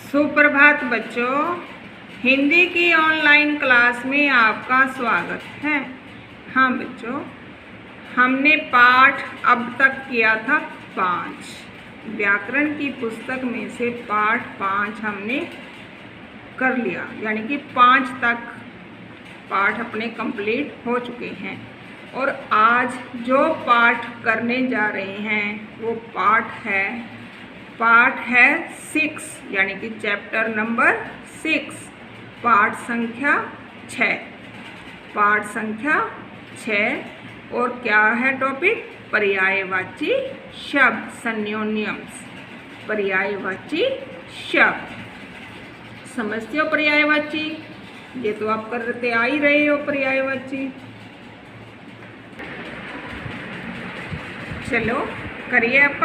सुप्रभात बच्चों, हिंदी की ऑनलाइन क्लास में आपका स्वागत है। हाँ बच्चों, हमने पाठ अब तक किया था 5। व्याकरण की पुस्तक में से पाठ 5 हमने कर लिया, यानी कि 5 तक पाठ अपने कंप्लीट हो चुके हैं। और आज जो पाठ करने जा रहे हैं वो पाठ है 6, यानी कि चैप्टर नंबर 6, पाठ संख्या 6। और क्या है टॉपिक? पर्यायवाची शब्द, सिनोनिम्स। पर्यायवाची शब्द समझते हो? पर्यायवाची ये तो आप करते आ ही रहे हो। पर्यायवाची चलो करिए, आप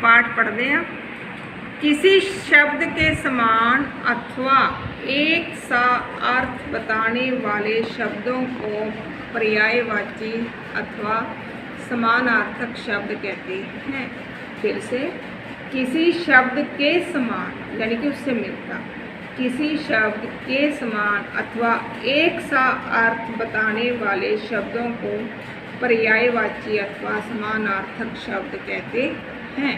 पाठ पढ़ दें। किसी शब्द के समान अथवा एक सा अर्थ बताने वाले शब्दों को पर्यायवाची अथवा समानार्थक शब्द कहते हैं। फिर से, किसी शब्द के समान यानी कि उससे मिलता, किसी शब्द के समान अथवा एक सा अर्थ बताने वाले शब्दों को पर्यायवाची अथवा समानार्थक शब्द कहते हैं।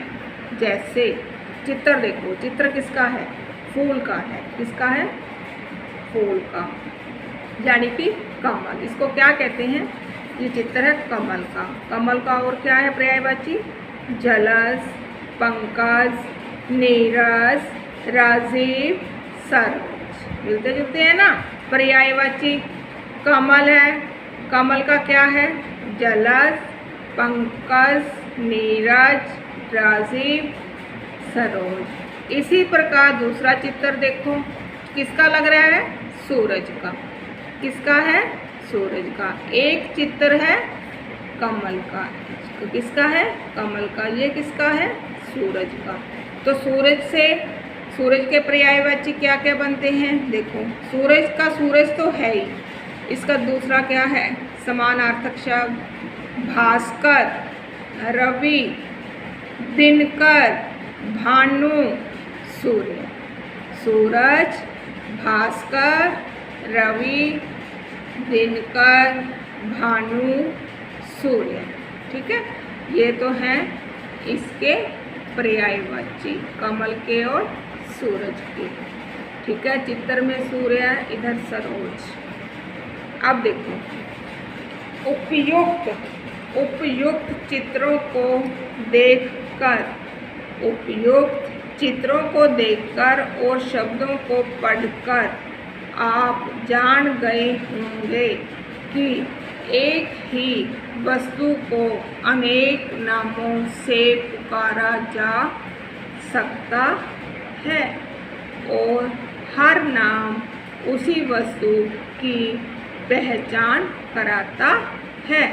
जैसे चित्र देखो, चित्र किसका है? फूल का है। किसका है? फूल का, यानी कि कमल। इसको क्या कहते हैं? ये चित्र है कमल का। कमल का और क्या है पर्यायवाची? जलस, पंकज, नीरस, राजीव, सरोज। मिलते जुलते हैं ना। पर्यायवाची कमल है, कमल का क्या है? जलस, पंकज, नीरज, राजीव, सरोज। इसी प्रकार दूसरा चित्र देखो, किसका लग रहा है? सूरज का। किसका है? सूरज का। एक चित्र है कमल का। तो किसका है? कमल का। ये किसका है? सूरज का। तो सूरज के पर्यायवाची क्या क्या बनते हैं? देखो, सूरज का सूरज तो है ही, इसका दूसरा क्या है? समानार्थक शब्द भास्कर, रवि, दिनकर, भानु, सूर्य। सूरज, भास्कर, रवि, दिनकर, भानु, सूर्य। ठीक है, ये तो हैं इसके पर्यायवाची, कमल के और सूरज के। ठीक है, चित्र में सूर्य है, इधर सरोज। अब देखो, उपयुक्त चित्रों को देखकर और शब्दों को पढ़कर आप जान गए होंगे कि एक ही वस्तु को अनेक नामों से पुकारा जा सकता है और हर नाम उसी वस्तु की पहचान कराता है।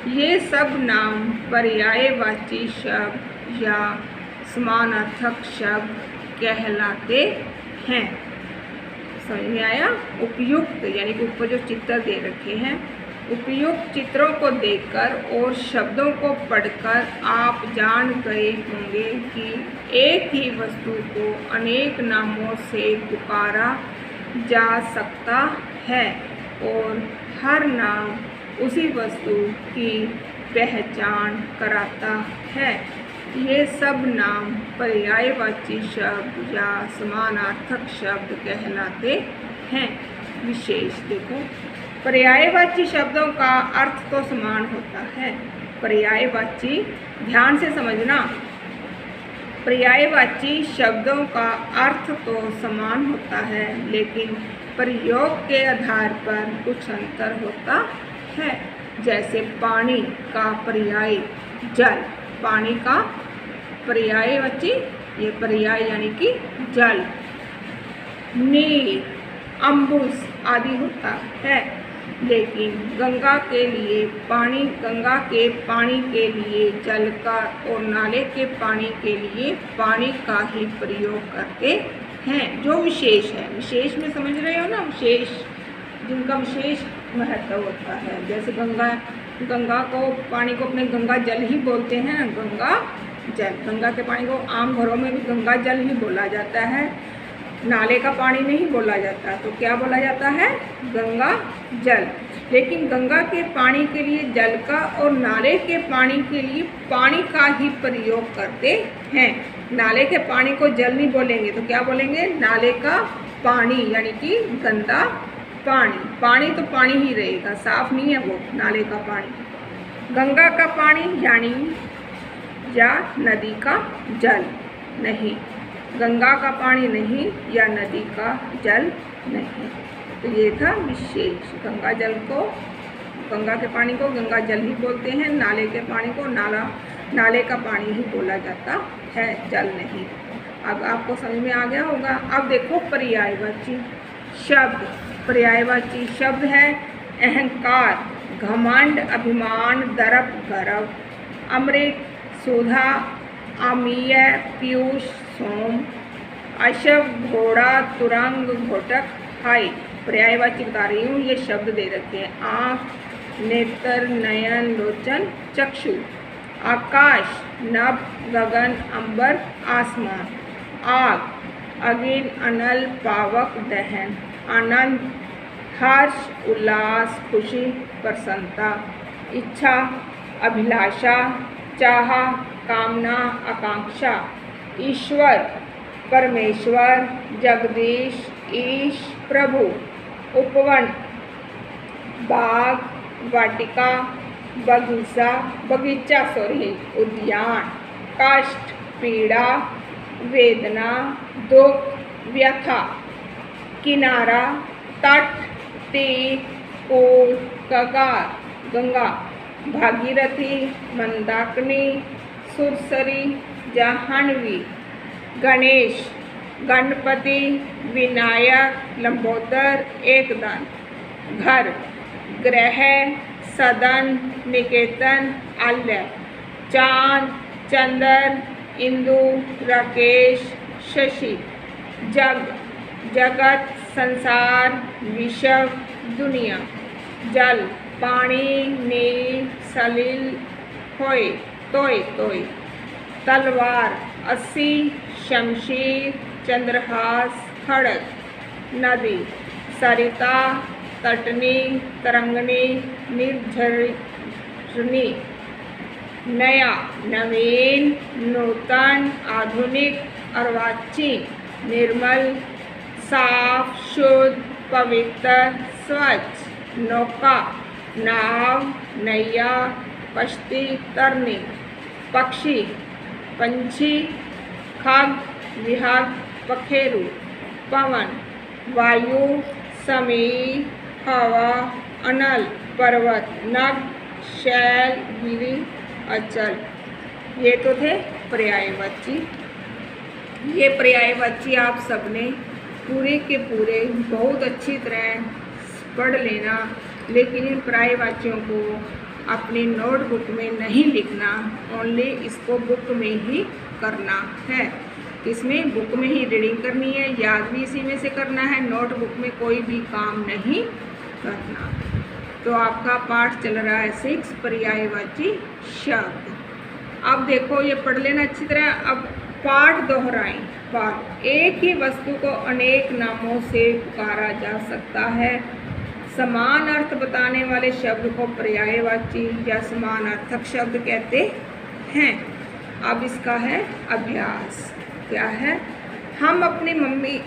ये सब नाम पर्यायवाची शब्द या समानार्थक शब्द कहलाते हैं। समझ में आया? उपयुक्त यानी कि ऊपर जो चित्र दे रखे हैं, उपयुक्त चित्रों को देखकर और शब्दों को पढ़कर आप जान गए होंगे कि एक ही वस्तु को अनेक नामों से पुकारा जा सकता है और हर नाम उसी वस्तु की पहचान कराता है। ये सब नाम पर्यायवाची शब्द या समानार्थक शब्द कहलाते हैं। विशेष देखो, पर्यायवाची शब्दों का अर्थ तो समान होता है। पर्यायवाची, ध्यान से समझना, पर्यायवाची शब्दों का अर्थ तो समान होता है, लेकिन प्रयोग के आधार पर कुछ अंतर होता है। जैसे पानी का पर्याय जल, पानी का पर्यायवाची ये पर्याय यानी कि जल। नीर, अम्बुस आदि होता है, लेकिन गंगा के पानी के लिए जल का और नाले के पानी के लिए पानी का ही प्रयोग करते हैं। जो विशेष है, विशेष में समझ रहे हो ना, विशेष जिनका विशेष महत्व होता है। जैसे गंगा को, पानी को अपने गंगा जल ही बोलते हैं, गंगा जल। गंगा के पानी को आम घरों में भी गंगा जल ही बोला जाता है। नाले का पानी नहीं बोला जाता, तो क्या बोला जाता है? गंगा जल। लेकिन गंगा के पानी के लिए जल का और नाले के पानी के लिए पानी का ही प्रयोग करते हैं। नाले के पानी को जल नहीं बोलेंगे तो क्या बोलेंगे? नाले का पानी, यानी कि गंदा पानी। पानी तो पानी ही रहेगा, साफ नहीं है वो नाले का पानी। गंगा का पानी यानी या नदी का जल नहीं, गंगा का पानी नहीं या नदी का जल नहीं। तो ये था विशेष। गंगा जल को, गंगा के पानी को गंगा जल ही बोलते हैं, नाले के पानी को नाले का पानी ही बोला जाता है, जल नहीं। अब आपको समझ में आ गया होगा। अब देखो पर्यायवाची शब्द। पर्यायवाची शब्द है अहंकार, घमंड, अभिमान, दर्प, गर्व, अमृत, सुधा, अमीय, पीयूष, सोम, अशव, घोड़ा, तुरंग, घोटक, हाय। पर्यायवाची बता रही हूँ, ये शब्द दे रखे हैं। आँख, नेत्र, नयन, लोचन, चक्षु। आकाश, नभ, गगन, अंबर, आसमान। आग, अग्नि, अनल, पावक, दहन। आनंद, हर्ष, उल्लास, खुशी, प्रसन्नता। इच्छा, अभिलाषा, चाह, कामना, आकांक्षा। ईश्वर, परमेश्वर, जगदीश, ईश, प्रभु। उपवन, बाग, वाटिका, बगीचा, उद्यान। कष्ट, पीड़ा, वेदना, दुख, व्यथा। किनारा, तट, तीर, पुल, कगार, गंगा। भागीरथी, मंदाकिनी, सुरसरी, जाह्नवी। गणेश, गणपति, विनायक, लंबोदर, एकदंत। घर, ग्रह, सदन, निकेतन, आल्य। चांद, चंद्र, इंदु, राकेश, शशि। जग, जगत, संसार, विश्व, दुनिया। जल, पानी, नील, सलिल, होय, तोय। तलवार, अस्सी, शमशीर, चंद्रहास, खड़ग। नदी, सरिता, तटनी, तरंगनी, निर्झरनी। नया, नवीन, नूतन, आधुनिक, अर्वाचीन। निर्मल, साफ, शुद्ध, पवित्र, स्वच्छ। नौका, नाव, नैया, कश्ती, तरनी। पक्षी, पंछी, खग, विहग, पखेरु। पवन, वायु, समीर, हवा, अनल, पर्वत, नग, शैल, गिरि, अचल। ये तो थे पर्यायवाची। ये पर्यायवाची आप सबने पूरे के पूरे बहुत अच्छी तरह पढ़ लेना, लेकिन इन पर्यायवाचियों को अपनी नोटबुक में नहीं लिखना, ओनली इसको बुक में ही करना है। इसमें बुक में ही रीडिंग करनी है, याद भी इसी में से करना है, नोटबुक में कोई भी काम नहीं करना। तो आपका पाठ चल रहा है 6 पर्यायवाची शब्द। अब देखो ये पढ़ लेना अच्छी तरह। अब पाठ दोहराएं। पाठ, एक ही वस्तु को अनेक नामों से पुकारा जा सकता है। समान अर्थ बताने वाले शब्द को पर्यायवाची या समानार्थक शब्द कहते हैं। अब इसका है अभ्यास। क्या है? हम अपनी मम्मी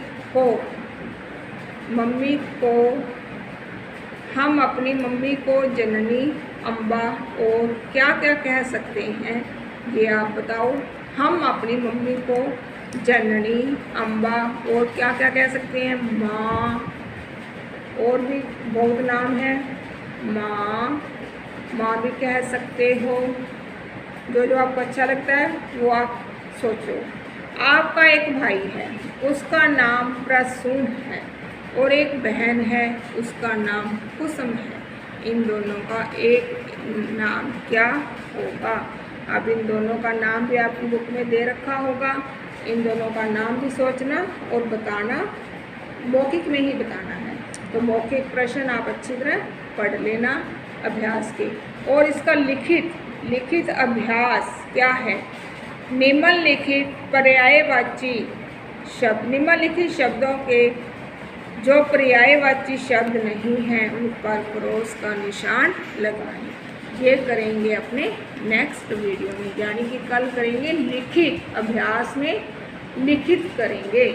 को जननी, अम्बा और क्या क्या कह सकते हैं, ये आप बताओ। हम अपनी मम्मी को जननी, अम्बा और क्या क्या कह सकते हैं? माँ, और भी बहुत नाम है। माँ भी कह सकते हो। जो आपको अच्छा लगता है वो आप सोचो। आपका एक भाई है, उसका नाम प्रसून है, और एक बहन है, उसका नाम कुसुम है। इन दोनों का एक नाम क्या होगा? अब इन दोनों का नाम भी आपकी बुक में दे रखा होगा। इन दोनों का नाम भी सोचना और बताना, मौखिक में ही बताना है। तो मौखिक प्रश्न आप अच्छी तरह पढ़ लेना अभ्यास के। और इसका लिखित अभ्यास क्या है? निम्नलिखित पर्यायवाची शब्द, निम्नलिखित शब्दों के जो पर्यायवाची शब्द नहीं हैं उन पर क्रॉस का निशान लगाएं। ये करेंगे अपने नेक्स्ट वीडियो में, यानी कि कल करेंगे लिखित अभ्यास में लिखित करेंगे।